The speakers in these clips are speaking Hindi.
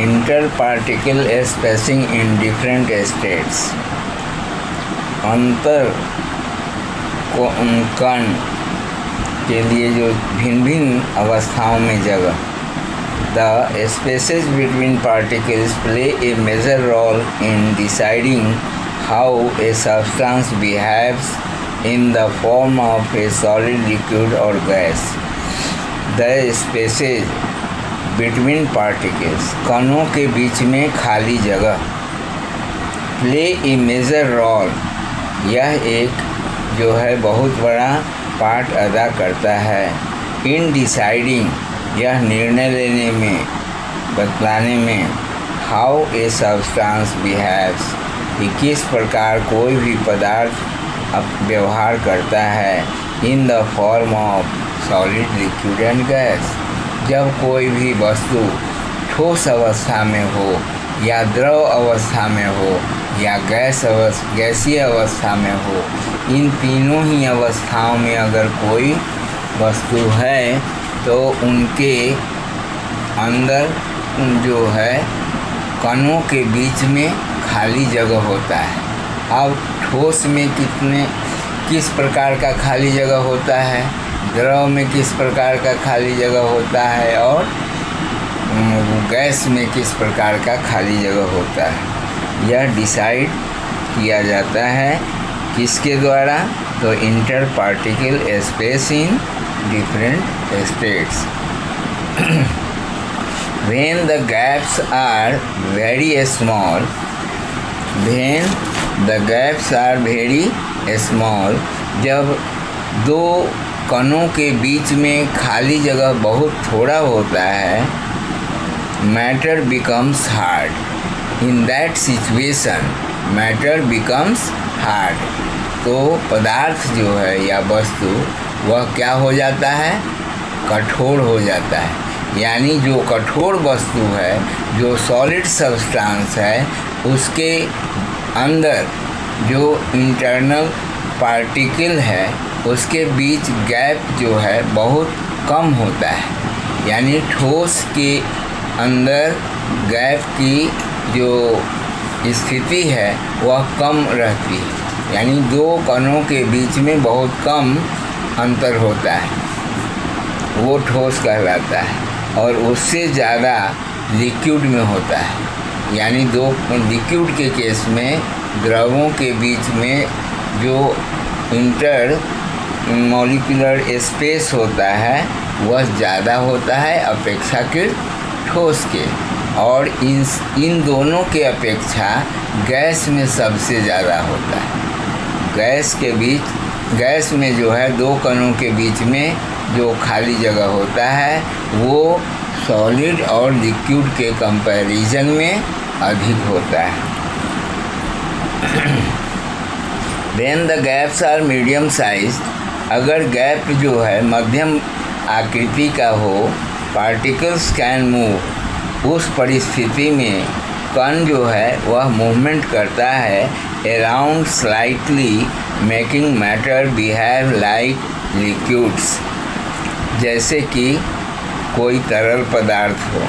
इंटरपार्टिकल स्पेसिंग इन डिफरेंट स्टेट्स, अंतर कण के लिए जो भिन्न भिन्न अवस्थाओं में जगह। The spaces between particles play a major role in deciding how a substance behaves in the form of a solid, liquid or gas. The spaces between particles, कणों के बीच में खाली जगह, play a major role, यह एक जो है बहुत बड़ा पार्ट अदा करता है। in deciding, यह निर्णय लेने में, बतलाने में, हाउ ए सब्सटेंस बिहेव्स, कि किस प्रकार कोई भी पदार्थ व्यवहार करता है, in the form of solid, liquid and gas, जब कोई भी वस्तु ठोस अवस्था में हो या द्रव अवस्था में हो या गैसीय अवस्था में हो, इन तीनों ही अवस्थाओं में अगर कोई वस्तु है तो उनके अंदर जो है कणों के बीच में खाली जगह होता है। अब ठोस में किस प्रकार का खाली जगह होता है, द्रव में किस प्रकार का खाली जगह होता है और गैस में किस प्रकार का खाली जगह होता है, यह डिसाइड किया जाता है किसके द्वारा, तो inter particle space in different states. When the gaps are very small, जब दो कणों के बीच में खाली जगह बहुत थोड़ा होता है, matter becomes hard. In that situation, matter becomes hard. तो पदार्थ जो है या वस्तु वह क्या हो जाता है, कठोर हो जाता है। यानी जो कठोर वस्तु है, जो सॉलिड सब्सटेंस है, उसके अंदर जो इंटरनल पार्टिकल है उसके बीच गैप जो है बहुत कम होता है। यानी ठोस के अंदर गैप की जो स्थिति है वह कम रहती है। यानी दो कणों के बीच में बहुत कम अंतर होता है, वो ठोस कहलाता है। और उससे ज़्यादा लिक्विड में होता है। यानी दो लिक्विड के केस में द्रवों के बीच में जो इंटर मॉलिक्यूलर स्पेस होता है वह ज़्यादा होता है अपेक्षाकृत ठोस के, और इन दोनों के अपेक्षा गैस में सबसे ज़्यादा होता है। गैस में जो है दो कणों के बीच में जो खाली जगह होता है वो सॉलिड और लिक्विड के कंपैरिजन में अधिक होता है। When the gaps are medium sized, अगर गैप जो है मध्यम आकृति का हो, पार्टिकल्स कैन मूव, उस परिस्थिति में कण जो है वह मूवमेंट करता है around slightly, making matter behave like liquids, जैसे कि कोई तरल पदार्थ हो।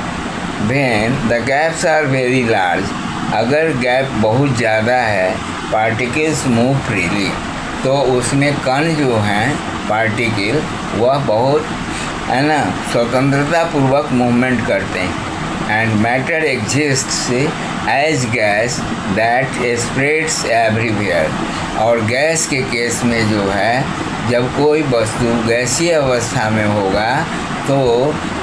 When the gaps are very large, अगर गैप बहुत ज़्यादा है, पार्टिकल्स मूव फ्रीली, तो उसमें कण जो हैं पार्टिकल वह बहुत है ना स्वतंत्रता पूर्वक मूवमेंट करते हैं। And matter exists as gas that spreads everywhere, और गैस के केस में जो है जब कोई वस्तु गैसीय अवस्था में होगा तो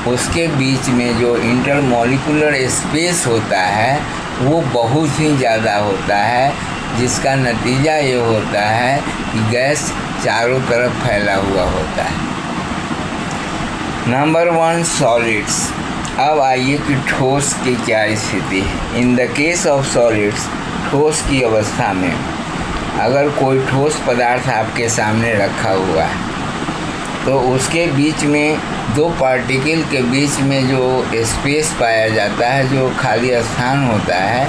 उसके बीच में जो इंटरमॉलिक्यूलर स्पेस होता है वो बहुत ही ज़्यादा होता है, जिसका नतीजा ये होता है कि गैस चारों तरफ फैला हुआ होता है। Number 1, solids. अब आइए कि ठोस की क्या स्थिति है। इन द केस ऑफ सॉलिड्स, ठोस की अवस्था में अगर कोई ठोस पदार्थ आपके सामने रखा हुआ है तो उसके बीच में दो पार्टिकल के बीच में जो स्पेस पाया जाता है, जो खाली स्थान होता है,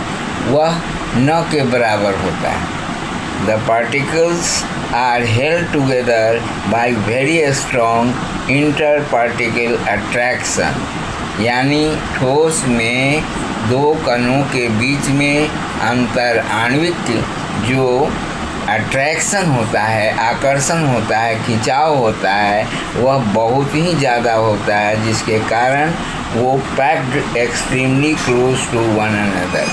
वह न के बराबर होता है। The particles are held together by very strong inter particle attraction, यानी ठोस में दो कणों के बीच में अंतर आणविक जो अट्रैक्शन होता है, आकर्षण होता है, खिंचाव होता है, वह बहुत ही ज़्यादा होता है, जिसके कारण वो packed extremely close to one another.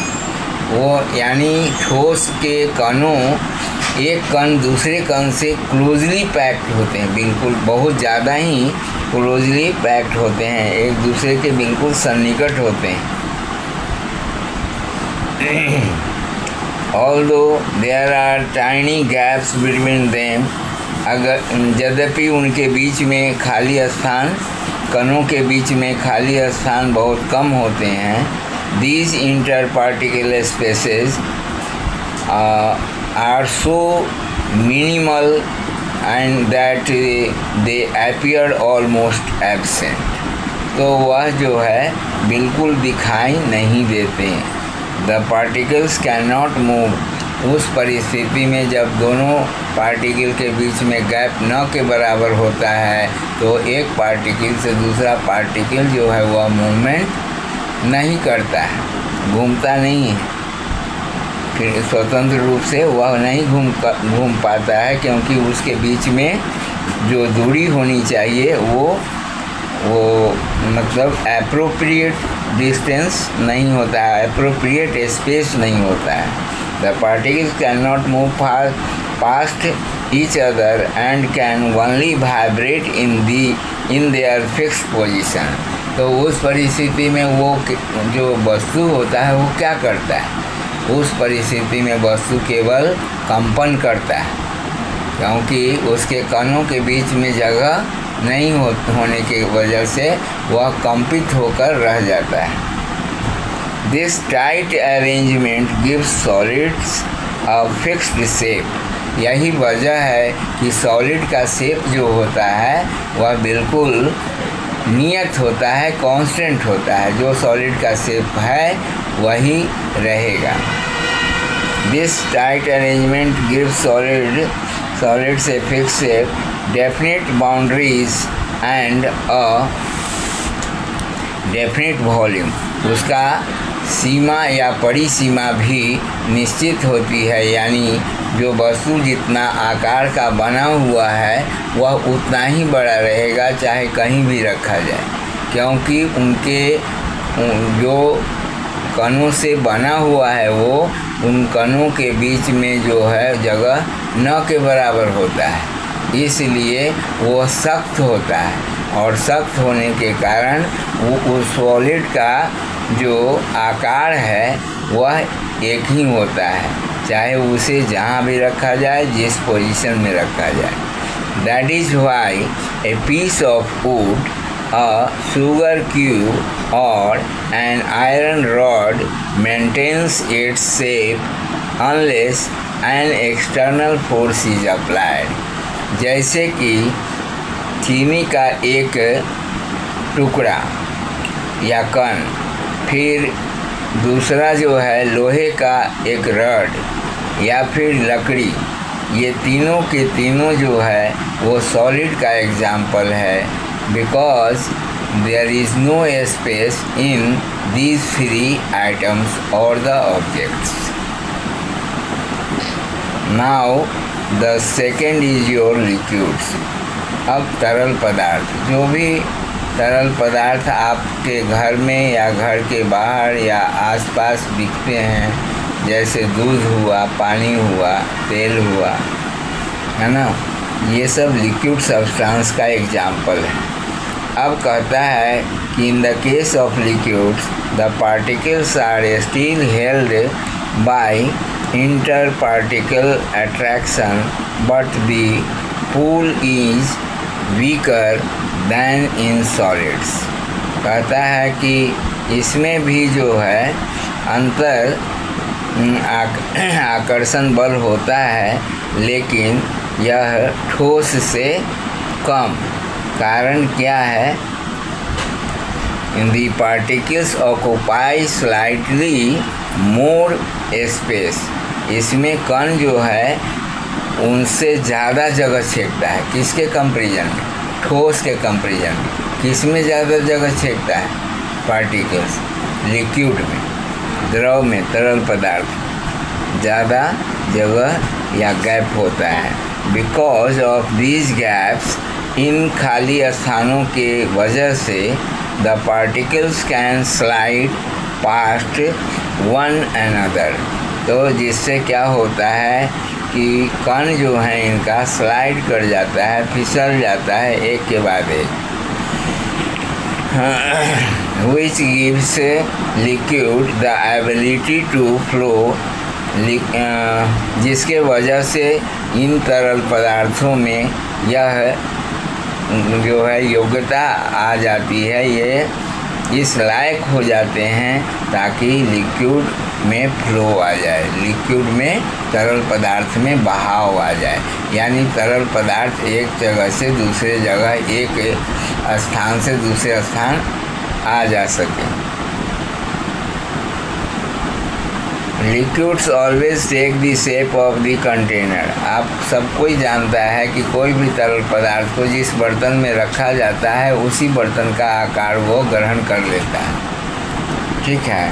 वो यानी ठोस के कणों, एक कण दूसरे कण से क्लोजली पैक्ड होते हैं, बिल्कुल बहुत ज़्यादा ही क्लोजली पैक्ड होते हैं, एक दूसरे के बिल्कुल सन्निकट होते हैं। Although there are tiny gaps between them, अगर यद्यपि उनके बीच में खाली स्थान, कणों के बीच में खाली स्थान बहुत कम होते हैं, these interparticular spaces are so minimal and that they appear almost absent। तो वह जो है बिल्कुल दिखाई नहीं देते हैं। The particles cannot move। उस परिस्थिति में जब दोनों पार्टिकल के बीच में गैप न के बराबर होता है, तो एक पार्टिकल से दूसरा पार्टिकल जो है वह मूवमेंट नहीं करता है, घूमता नहीं है, फिर स्वतंत्र रूप से वह नहीं घूम पाता है, क्योंकि उसके बीच में जो दूरी होनी चाहिए वो मतलब एप्रोप्रिएट डिस्टेंस नहीं होता है, एप्रोप्रिएट स्पेस नहीं होता है। The particles can not move past each other and can only vibrate in their fixed position. तो उस परिस्थिति में वो जो वस्तु होता है वो क्या करता है? उस परिस्थिति में वस्तु केवल कंपन करता है, क्योंकि उसके कणों के बीच में जगह नहीं होने की वजह से वह कंपित होकर रह जाता है। This tight arrangement gives solids a fixed shape. यही वजह है कि सॉलिड का शेप जो होता है वह बिल्कुल नियत होता है, कांस्टेंट होता है। जो सॉलिड का शेप है वही रहेगा। This tight arrangement gives solids a fixed shape, definite boundaries and a definite volume। उसका सीमा या परिसीमा भी निश्चित होती है, यानी जो वस्तु जितना आकार का बना हुआ है वह उतना ही बड़ा रहेगा, चाहे कहीं भी रखा जाए, क्योंकि उनके जो कणों से बना हुआ है वो उन कणों के बीच में जो है जगह न के बराबर होता है, इसलिए वो सख्त होता है, और सख्त होने के कारण वो उस सॉलिड का जो आकार है वह एक ही होता है, चाहे उसे जहाँ भी रखा जाए, जिस पोजीशन में रखा जाए। That is why a piece of wood, a sugar cube or an iron rod maintains its shape unless an external force is applied। जैसे कि चीनी का एक टुकड़ा या कण, फिर दूसरा जो है लोहे का एक रड या फिर लकड़ी, ये तीनों के तीनों जो है वो सॉलिड का एग्जाम्पल है, because there is no space in these three items और the objects. Now the second is your liquids. अब तरल पदार्थ, जो भी तरल पदार्थ आपके घर में या घर के बाहर या आसपास बिकते हैं, जैसे दूध हुआ, पानी हुआ, तेल हुआ, है ना, ये सब लिक्विड सब्सटेंस का एग्जाम्पल है। अब कहता है कि in the case of liquids the particles are still held by inter particle attraction but the pull is weaker than in solids. कहता है कि इसमें भी जो है अंतर आकर्षण बल होता है, लेकिन यह ठोस से कम। कारण क्या है? The particles occupy slightly more space. इसमें कण जो है उनसे ज़्यादा जगह छेकता है। किसके कंपेरिजन में? ठोस के कंपेरिजन में। किस में ज़्यादा जगह छेकता है? पार्टिकल्स लिक्विड में, द्रव में, तरल पदार्थ ज़्यादा जगह या गैप होता है। बिकॉज ऑफ दीज गैप्स, इन खाली स्थानों के वजह से the particles can slide past one another. तो जिससे क्या होता है कि कण जो है इनका स्लाइड कर जाता है, फिसल जाता है एक के बाद एक। which gives liquid the ability to flow, जिसके वजह से इन तरल पदार्थों में यह जो है योग्यता आ जाती है, ये इस लायक हो जाते हैं ताकि लिक्विड में फ्लो आ जाए, लिक्विड में तरल पदार्थ में बहाव आ जाए, यानी तरल पदार्थ एक जगह से दूसरे जगह, एक स्थान से दूसरे स्थान आ जा सके। Liquids always take the shape of the container. आप सब कोई जानता है कि कोई भी तरल पदार्थ को जिस बर्तन में रखा जाता है उसी बर्तन का आकार वो ग्रहण कर लेता है, ठीक है।